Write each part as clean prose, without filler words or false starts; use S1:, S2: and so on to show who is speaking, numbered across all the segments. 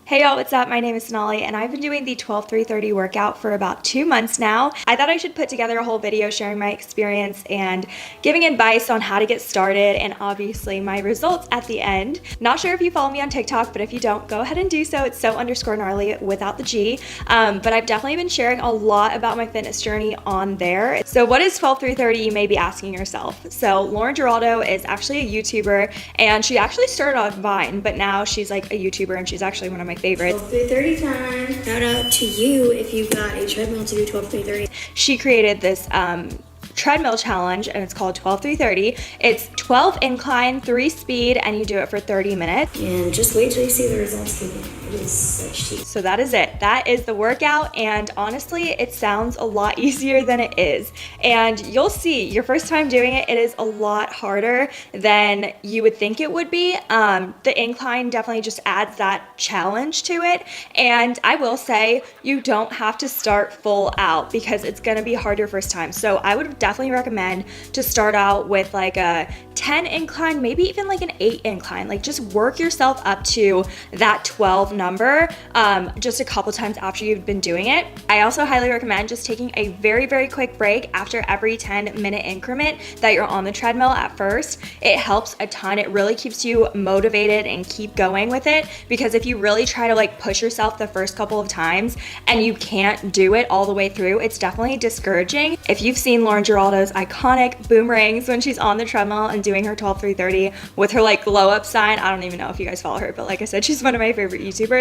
S1: Hey y'all, what's up? My name is Sonali and I've been doing the 12-3-30 workout for about 2 months now. I thought I should put together a whole video sharing my experience and giving advice on how to get started and obviously my results at the end. Not sure if you follow me on TikTok, but if you don't, go ahead and do so. It's so_gnarly without the G. But I've definitely been sharing a lot about my fitness journey on there. So what is 12-3-30, you may be asking yourself. So Lauren Giraldo is actually a YouTuber and she actually started on Vine, but now she's like a YouTuber and she's actually one of my favorites.
S2: 12-3-30 time. Shout out to you if you've got a treadmill to do 12-3-30.
S1: She created this treadmill challenge and it's called 12-3-30. It's 12 incline, 3 speed, and you do it for 30 minutes.
S2: And just wait till you see the results. It is such cheap.
S1: So that is it. That is the workout, and honestly, it sounds a lot easier than it is. And you'll see, your first time doing it, it is a lot harder than you would think it would be. The incline definitely just adds that challenge to it. And I will say, you don't have to start full out because it's gonna be hard your first time. So I would definitely recommend to start out with like a 10 incline, maybe even like an 8 incline. Like just work yourself up to that 12 number just a couple times after you've been doing it. I also highly recommend just taking a very, very quick break after every 10-minute increment that you're on the treadmill at first. It helps a ton. It really keeps you motivated and keep going with it, because if you really try to like push yourself the first couple of times and you can't do it all the way through, it's definitely discouraging. If you've seen Lauren Giraldo's iconic boomerangs when she's on the treadmill and doing her 12-3-30 with her like glow up sign, I don't even know if you guys follow her, but like I said, she's one of my favorite YouTubers.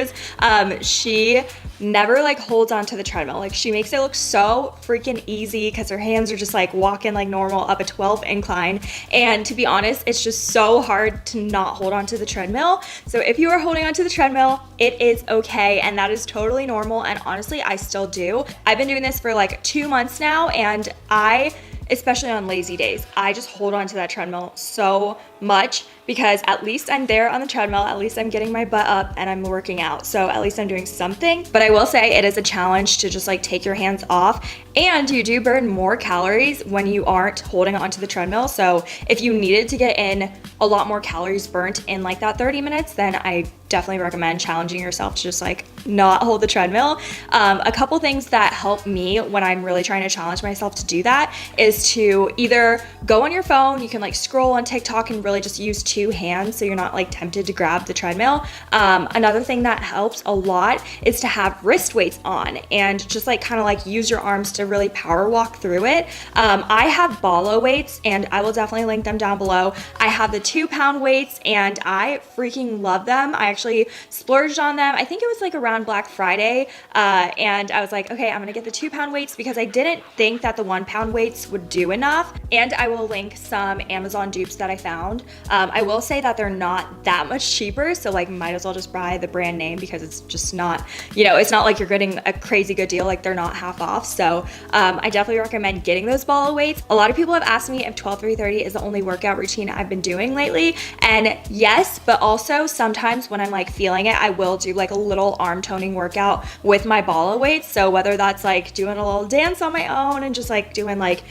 S1: She never like holds onto the treadmill. Like she makes it look so freaking easy because her hands are just like walking like normal up a 12 incline. And to be honest, it's just so hard to not hold onto the treadmill. So if you are holding onto the treadmill, it is okay. And that is totally normal. And honestly, I still do. I've been doing this for like 2 months now, and especially on lazy days, I just hold on to that treadmill so much because at least I'm there on the treadmill, at least I'm getting my butt up and I'm working out. So at least I'm doing something. But I will say it is a challenge to just like take your hands off, and you do burn more calories when you aren't holding onto the treadmill. So if you needed to get in a lot more calories burnt in like that 30 minutes, then I definitely recommend challenging yourself to just like not hold the treadmill. A couple things that help me when I'm really trying to challenge myself to do that is to either go on your phone, you can like scroll on TikTok and really just use 2 hands so you're not like tempted to grab the treadmill. Another thing that helps a lot is to have wrist weights on and just like kind of like use your arms to really power walk through it. I have Balo weights and I will definitely link them down below. I have the 2-pound weights and I freaking love them. I actually splurged on them. I think it was like around Black Friday, and I was like, okay, I'm gonna get the 2-pound weights because I didn't think that the 1-pound weights would do enough. And I will link some Amazon dupes that I found. I will say that they're not that much cheaper, so like might as well just buy the brand name because it's just not, you know, it's not like you're getting a crazy good deal, like they're not half off. So I definitely recommend getting those Balo weights. A lot of people have asked me if 12-3-30 is the only workout routine I've been doing lately, and yes, but also sometimes when I'm like feeling it, I will do like a little arm toning workout with my Balo weights. So whether that's like doing a little dance on my own and just like doing like,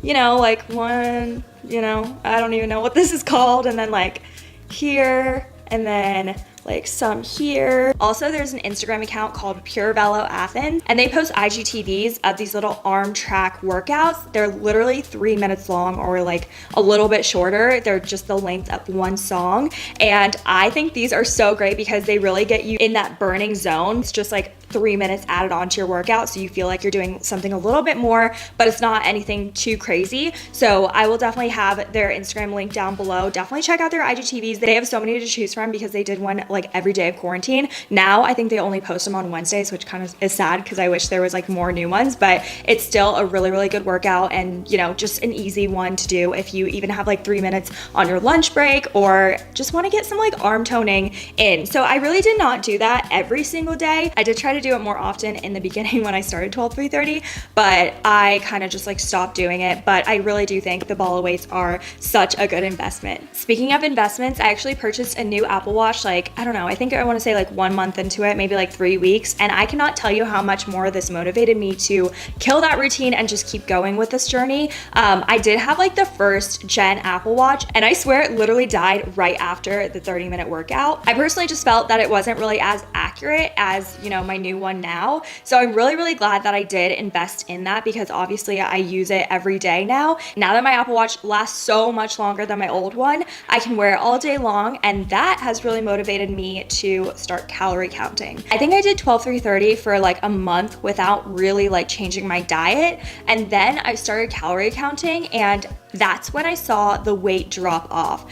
S1: you know, like one, you know, I don't even know what this is called, and then like here, and then like some here. Also, there's an Instagram account called Pure Velo Athens, and they post IGTVs of these little arm track workouts. They're literally 3 minutes long or like a little bit shorter. They're just the length of one song. And I think these are so great because they really get you in that burning zone. It's just like 3 minutes added onto your workout, so you feel like you're doing something a little bit more, but it's not anything too crazy. So I will definitely have their Instagram link down below. Definitely check out their IGTVs. They have so many to choose from because they did one like every day of quarantine. Now I think they only post them on Wednesdays, which kind of is sad because I wish there was like more new ones, but it's still a really, really good workout, and you know, just an easy one to do if you even have like 3 minutes on your lunch break or just want to get some like arm toning in. So I really did not do that every single day. I did try to do it more often in the beginning when I started 12-3-30, but I kind of just like stopped doing it. But I really do think the Balo weights are such a good investment. Speaking of investments, I actually purchased a new Apple Watch like, I don't don't know, I think I want to say like 1 month into it, maybe like 3 weeks. And I cannot tell you how much more this motivated me to kill that routine and just keep going with this journey. I did have like the first gen Apple Watch, and I swear it literally died right after the 30-minute workout. I personally just felt that it wasn't really as accurate as, you know, my new one now. So I'm really, really glad that I did invest in that, because obviously I use it every day now. Now that my Apple Watch lasts so much longer than my old one, I can wear it all day long, and that has really motivated me to start calorie counting. I think I did 12-3-30 for like a month without really like changing my diet, and then I started calorie counting, and that's when I saw the weight drop off.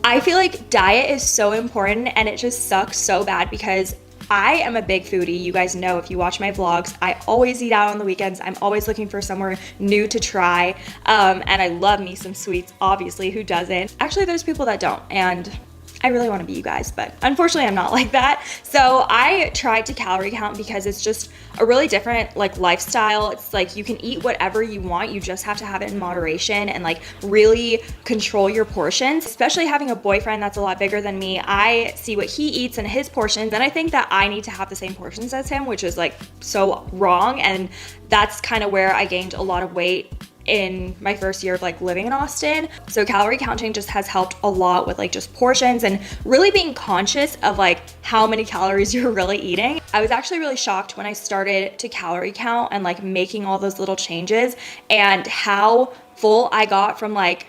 S1: I feel like diet is so important, and it just sucks so bad because I am a big foodie. You guys know if you watch my vlogs, I always eat out on the weekends. I'm always looking for somewhere new to try. And I love me some sweets, obviously, who doesn't? Actually, there's people that don't, and I really want to be you guys, but unfortunately I'm not like that. So I tried to calorie count because it's just a really different like lifestyle. It's like you can eat whatever you want. You just have to have it in moderation and like really control your portions. Especially having a boyfriend that's a lot bigger than me, I see what he eats and his portions, and I think that I need to have the same portions as him, which is like so wrong. And that's kind of where I gained a lot of weight in my first year of like living in Austin. So calorie counting just has helped a lot with like just portions and really being conscious of like how many calories you're really eating. I was actually really shocked when I started to calorie count and like making all those little changes, and how full I got from like,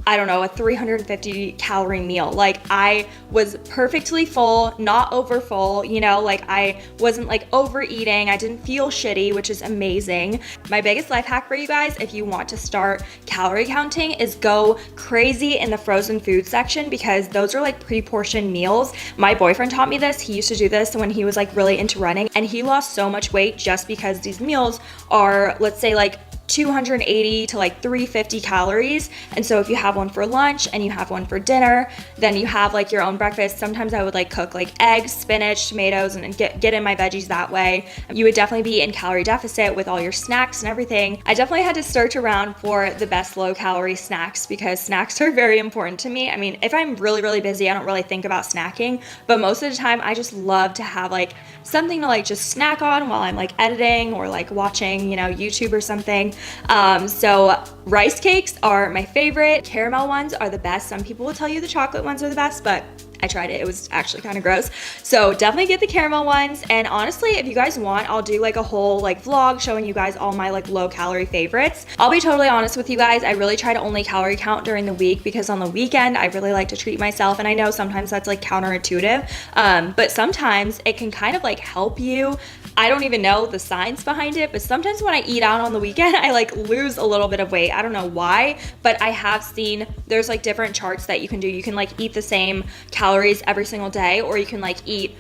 S1: I don't know, a 350 calorie meal. Like I was perfectly full, not over full, you know, like I wasn't like overeating. I didn't feel shitty, which is amazing. My biggest life hack for you guys, if you want to start calorie counting, is go crazy in the frozen food section, because those are like pre-portioned meals. My boyfriend taught me this. He used to do this when he was like really into running, and he lost so much weight just because these meals are, let's say, like 280 to like 350 calories. And so if you have one for lunch and you have one for dinner, then you have like your own breakfast. Sometimes I would like cook like eggs, spinach, tomatoes, and get in my veggies that way. You would definitely be in calorie deficit with all your snacks and everything. I definitely had to search around for the best low calorie snacks, because snacks are very important to me. I mean, if I'm really, really busy, I don't really think about snacking, but most of the time I just love to have like something to like just snack on while I'm like editing or like watching, you know, YouTube or something. So rice cakes are my favorite. Caramel ones are the best. Some people will tell you the chocolate ones are the best, but I tried it. It was actually kind of gross. So definitely get the caramel ones. And honestly, if you guys want, I'll do like a whole like vlog showing you guys all my like low calorie favorites. I'll be totally honest with you guys. I really try to only calorie count during the week, because on the weekend, I really like to treat myself. And I know sometimes that's like counterintuitive, but sometimes it can kind of like help you. I don't even know the science behind it, but sometimes when I eat out on the weekend, I like lose a little bit of weight. I don't know why, but I have seen there's like different charts that you can do. You can like eat the same calories every single day, or you can like eat,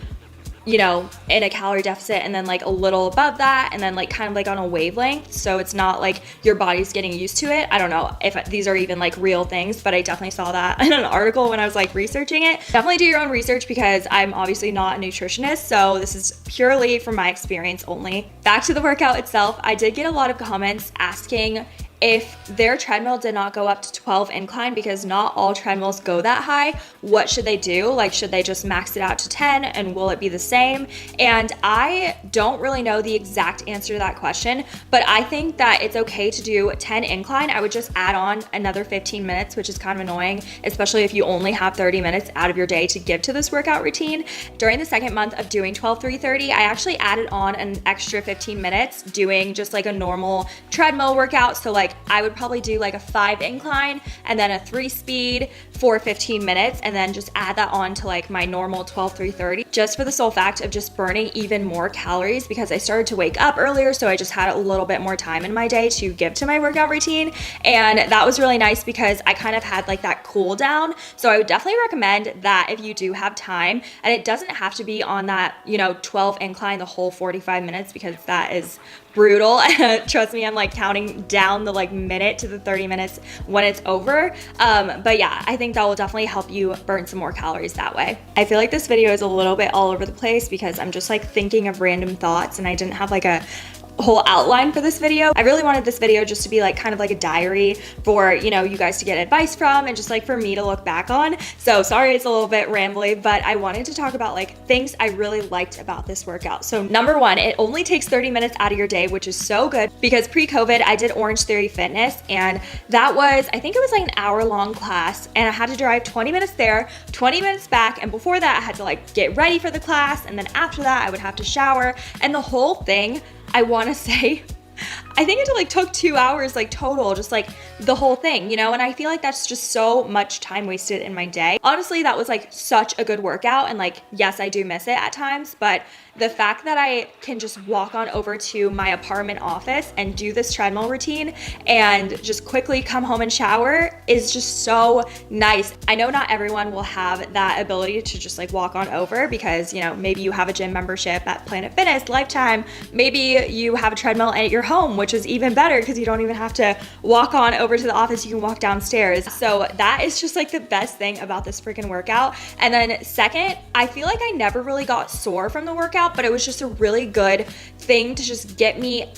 S1: you know, in a calorie deficit and then like a little above that, and then like kind of like on a wavelength. So it's not like your body's getting used to it. I don't know if these are even like real things, but I definitely saw that in an article when I was like researching it. Definitely do your own research, because I'm obviously not a nutritionist. So this is purely from my experience only. Back to the workout itself, I did get a lot of comments asking if their treadmill did not go up to 12 incline, because not all treadmills go that high, what should they do? Like, should they just max it out to 10, and will it be the same? And I don't really know the exact answer to that question, but I think that it's okay to do 10 incline. I would just add on another 15 minutes, which is kind of annoying, especially if you only have 30 minutes out of your day to give to this workout routine. During the second month of doing 12-3-30, I actually added on an extra 15 minutes doing just like a normal treadmill workout. So like I would probably do like a 5 incline and then a 3 speed for 15 minutes, and then just add that on to like my normal 12-3-30, just for the sole fact of just burning even more calories, because I started to wake up earlier, so I just had a little bit more time in my day to give to my workout routine. And that was really nice because I kind of had like that cool down. So I would definitely recommend that if you do have time, and it doesn't have to be on that, you know, 12 incline the whole 45 minutes, because that is brutal. Trust me, I'm like counting down the like minute to the 30 minutes when it's over. But yeah, I think that will definitely help you burn some more calories that way. I feel like this video is a little bit all over the place because I'm just like thinking of random thoughts, and I didn't have like a whole outline for this video. I really wanted this video just to be like kind of like a diary for, you know, you guys to get advice from and just like for me to look back on. So sorry it's a little bit rambly, but I wanted to talk about like things I really liked about this workout. So number one, it only takes 30 minutes out of your day, which is so good because pre-COVID I did Orange Theory Fitness, and that was, I think it was like an hour-long class, and I had to drive 20 minutes there, 20 minutes back, and before that I had to like get ready for the class, and then after that I would have to shower, and the whole thing, I want to say, I think it like took 2 hours like total, just like the whole thing, you know? And I feel like that's just so much time wasted in my day. Honestly, that was like such a good workout, and like, yes, I do miss it at times, but the fact that I can just walk on over to my apartment office and do this treadmill routine and just quickly come home and shower is just so nice. I know not everyone will have that ability to just like walk on over because, you know, maybe you have a gym membership at Planet Fitness, Lifetime, maybe you have a treadmill at your home, which is even better because you don't even have to walk on over to the office, you can walk downstairs. So that is just like the best thing about this freaking workout. And then second, I feel like I never really got sore from the workout, but it was just a really good thing to just get me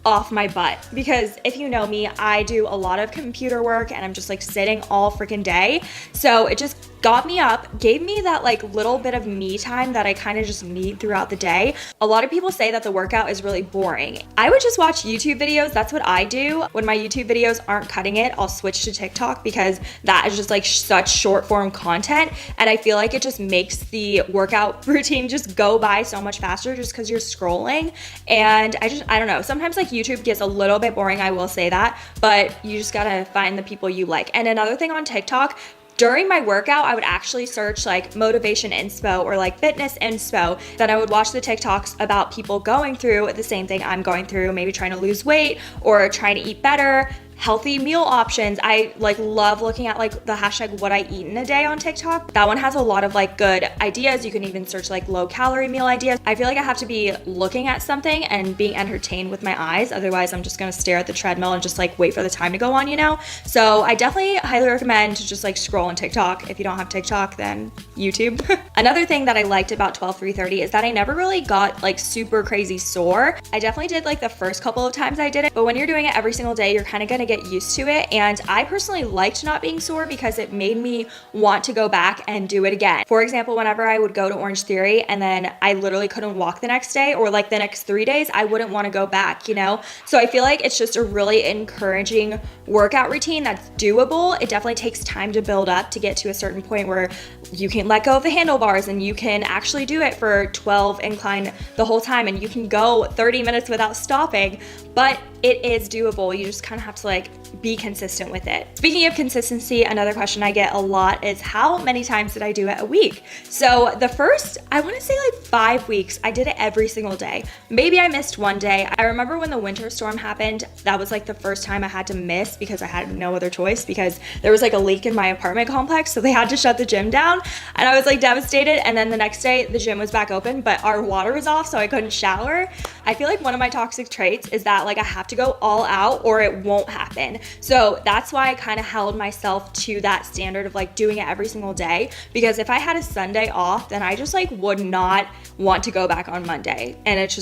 S1: off my butt, because if you know me, I do a lot of computer work and I'm just like sitting all freaking day. So it just got me up, gave me that like little bit of me time that I kind of just need throughout the day. A lot of people say that the workout is really boring. I would just watch YouTube videos. That's what I do. When my YouTube videos aren't cutting it, I'll switch to TikTok because that is just like such short form content. And I feel like it just makes the workout routine just go by so much faster just because you're scrolling. And I don't know. Sometimes like YouTube gets a little bit boring, I will say that, but you just gotta find the people you like. And another thing on TikTok, during my workout, I would actually search like motivation inspo or like fitness inspo. Then I would watch the TikToks about people going through the same thing I'm going through, maybe trying to lose weight or trying to eat better, healthy meal options. I like love looking at like the hashtag what I eat in a day on TikTok. That one has a lot of like good ideas. You can even search like low calorie meal ideas. I feel like I have to be looking at something and being entertained with my eyes. Otherwise I'm just gonna stare at the treadmill and just like wait for the time to go on, you know? So I definitely highly recommend to just like scroll on TikTok. If you don't have TikTok, then YouTube. Another thing that I liked about 12-3-30 is that I never really got like super crazy sore. I definitely did like the first couple of times I did it, but when you're doing it every single day, you're kind of gonna get used to it. And I personally liked not being sore because it made me want to go back and do it again. For example, whenever I would go to Orange Theory and then I literally couldn't walk the next day or like the next 3 days, I wouldn't want to go back, you know? So I feel like it's just a really encouraging workout routine that's doable. It definitely takes time to build up to get to a certain point where you can let go of the handlebars and you can actually do it for 12 incline the whole time and you can go 30 minutes without stopping, but it is doable. You just kind of have to like be consistent with it. Speaking of consistency, another question I get a lot is how many times did I do it a week? So the first, I want to say like 5 weeks, I did it every single day. Maybe I missed one day. I remember when the winter storm happened, that was like the first time I had to miss because I had no other choice because there was like a leak in my apartment complex. So they had to shut the gym down and I was like devastated. And then the next day the gym was back open, but our water was off, so I couldn't shower. I feel like one of my toxic traits is that like I have to go all out or it won't happen. So that's why I kind of held myself to that standard of like doing it every single day, because if I had a Sunday off, then I just like would not want to go back on Monday. And it's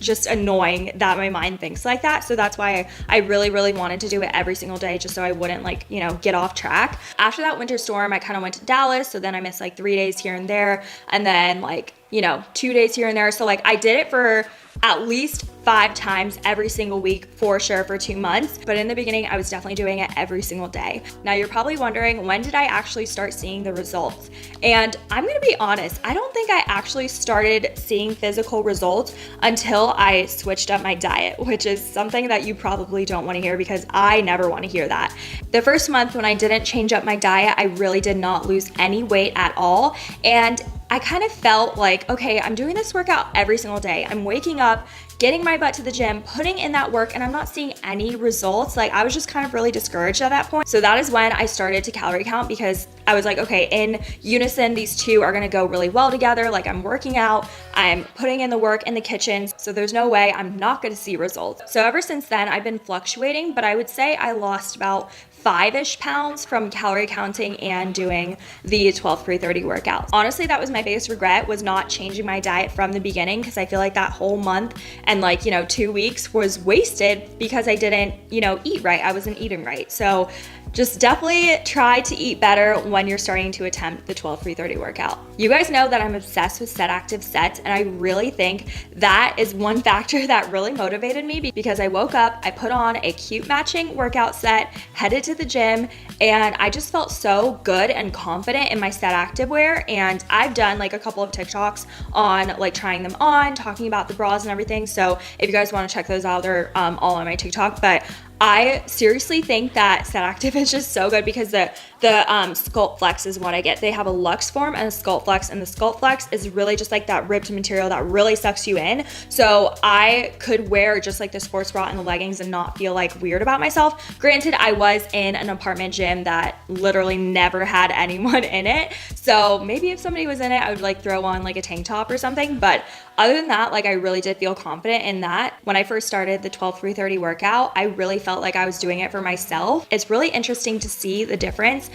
S1: just annoying that my mind thinks like that. So that's why I really, really wanted to do it every single day just so I wouldn't like, you know, get off track. After that winter storm, I kind of went to Dallas. So then I missed like 3 days here and there. And then like, you know, 2 days here and there. So like I did it for at least 5 times every single week for sure for 2 months. But in the beginning, I was definitely doing it every single day. Now you're probably wondering, when did I actually start seeing the results? And I'm gonna be honest, I don't think I actually started seeing physical results until I switched up my diet, which is something that you probably don't wanna hear because I never wanna hear that. The first month when I didn't change up my diet, I really did not lose any weight at all. And I kind of felt like, okay, I'm doing this workout every single day. I'm waking up, getting my butt to the gym, putting in that work, and I'm not seeing any results. Like I was just kind of really discouraged at that point. So that is when I started to calorie count because I was like, okay, in unison, these two are gonna go really well together. Like I'm working out, I'm putting in the work in the kitchen, so there's no way I'm not gonna see results. So ever since then, I've been fluctuating, but I would say I lost about 5-ish pounds from calorie counting and doing the 12-3-30 workout. Honestly, that was my biggest regret, was not changing my diet from the beginning, because I feel like that whole month and 2 weeks was wasted because I didn't, eat right. I wasn't eating right. So just definitely try to eat better when you're starting to attempt the 12-3-30 workout. You guys know that I'm obsessed with set active sets, and I really think that is one factor that really motivated me, because I woke up, I put on a cute matching workout set, headed to the gym, and I just felt so good and confident in my set active wear. And I've done a couple of TikToks on trying them on, talking about the bras and everything. So if you guys want to check those out, they're all on my TikTok. But I seriously think that Set Active is just so good, because the Sculpt Flex is what I get. They have a Luxe form and a Sculpt Flex, and the Sculpt Flex is really just that ripped material that really sucks you in. So I could wear just the sports bra and the leggings and not feel weird about myself. Granted, I was in an apartment gym that literally never had anyone in it. So maybe if somebody was in it, I would throw on a tank top or something. But other than that, I really did feel confident in that. When I first started the 12-3-30 workout, I really felt like I was doing it for myself. It's really interesting to see the difference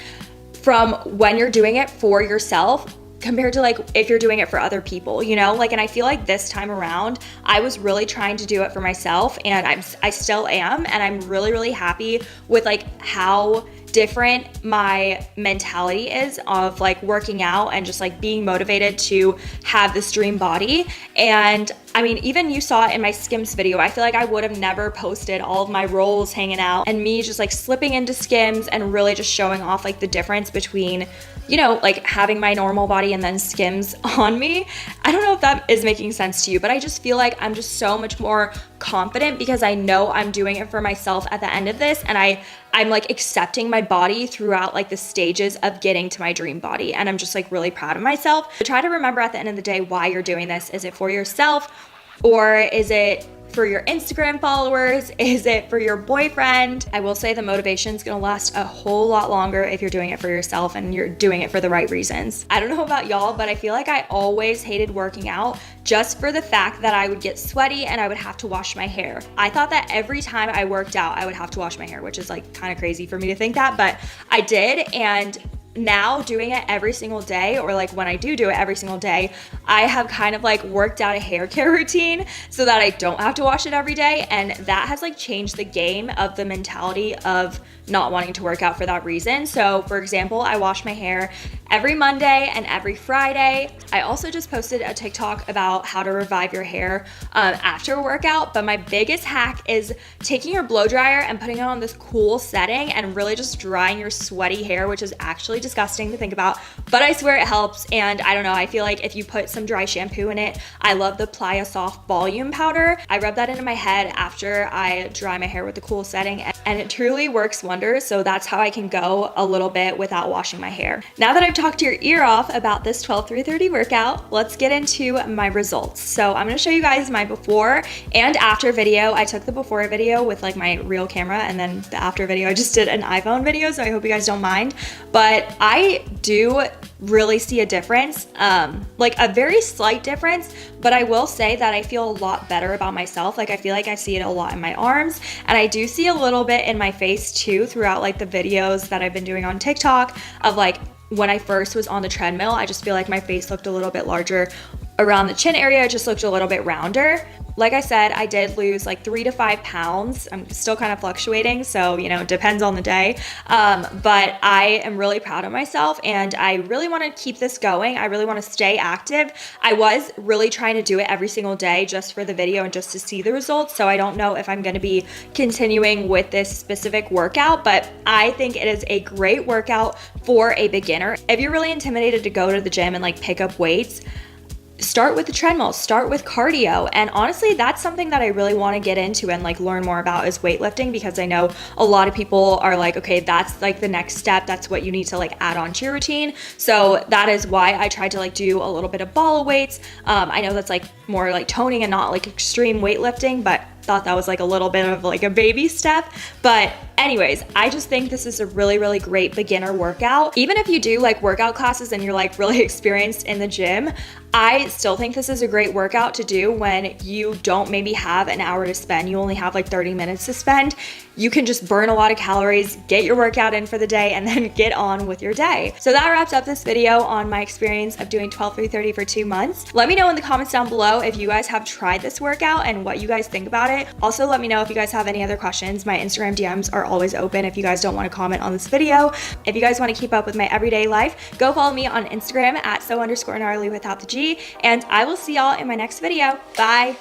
S1: from when you're doing it for yourself compared to if you're doing it for other people, and I feel like this time around, I was really trying to do it for myself, and I still am, and I'm really, really happy with how different my mentality is of working out and just being motivated to have this dream body. And I mean, even you saw it in my Skims video. I feel like I would have never posted all of my rolls hanging out and me just slipping into Skims and really just showing off the difference between having my normal body and then Skims on me. I don't know if that is making sense to you, but I just feel like I'm just so much more confident because I know I'm doing it for myself at the end of this, and I'm accepting my body throughout the stages of getting to my dream body, and I'm just really proud of myself. So try to remember at the end of the day why you're doing this. Is it for yourself, or is it for your Instagram followers? Is it for your boyfriend? I will say the motivation is gonna last a whole lot longer if you're doing it for yourself and you're doing it for the right reasons. I don't know about y'all, but I feel like I always hated working out just for the fact that I would get sweaty and I would have to wash my hair. I thought that every time I worked out, I would have to wash my hair, which is kind of crazy for me to think that, but I did. And now doing it every single day, or when I do it every single day, I have kind of worked out a hair care routine so that I don't have to wash it every day. And that has changed the game of the mentality of not wanting to work out for that reason. So for example, I wash my hair every Monday and every Friday. I also just posted a TikTok about how to revive your hair after a workout, but my biggest hack is taking your blow dryer and putting it on this cool setting and really just drying your sweaty hair, which is actually disgusting to think about, but I swear it helps. And I don't know, I feel like if you put some dry shampoo in it, I love the Playa Soft Volume Powder. I rub that into my head after I dry my hair with the cool setting, and it truly works wonders. So that's how I can go a little bit without washing my hair. Now that I've talked your ear off about this 12-3-30 workout, let's get into my results. So I'm gonna show you guys my before and after video. I took the before video with my real camera, and then the after video, I just did an iPhone video, so I hope you guys don't mind. But I do really see a difference, a very slight difference, but I will say that I feel a lot better about myself. I feel like I see it a lot in my arms, and I do see a little bit in my face too throughout the videos that I've been doing on TikTok of when I first was on the treadmill. I just feel like my face looked a little bit larger around the chin area. It just looked a little bit rounder. Like I said, I did lose 3 to 5 pounds. I'm still kind of fluctuating, so it depends on the day. But I am really proud of myself, and I really want to keep this going. I really want to stay active. I was really trying to do it every single day just for the video and just to see the results. So I don't know if I'm going to be continuing with this specific workout, but I think it is a great workout for a beginner. If you're really intimidated to go to the gym and pick up weights, start with the treadmill, start with cardio. And honestly, that's something that I really want to get into and learn more about is weightlifting, because I know a lot of people are okay, that's the next step. That's what you need to add on to your routine. So that is why I tried to do a little bit of ball weights. I know that's more toning and not extreme weightlifting, but thought that was like a little bit of like a baby step. But anyways, I just think this is a really, really great beginner workout. Even if you do like workout classes and you're like really experienced in the gym, I still think this is a great workout to do when you don't maybe have an hour to spend. You only have like 30 minutes to spend. You can just burn a lot of calories, get your workout in for the day, and then get on with your day. So that wraps up this video on my experience of doing 12 through 30 for 2 months. Let me know in the comments down below if you guys have tried this workout and what you guys think about it. Also, let me know if you guys have any other questions. My Instagram DMs are always open if you guys don't want to comment on this video. If you guys want to keep up with my everyday life, go follow me on Instagram at so_gnarly without the G, and I will see y'all in my next video. Bye.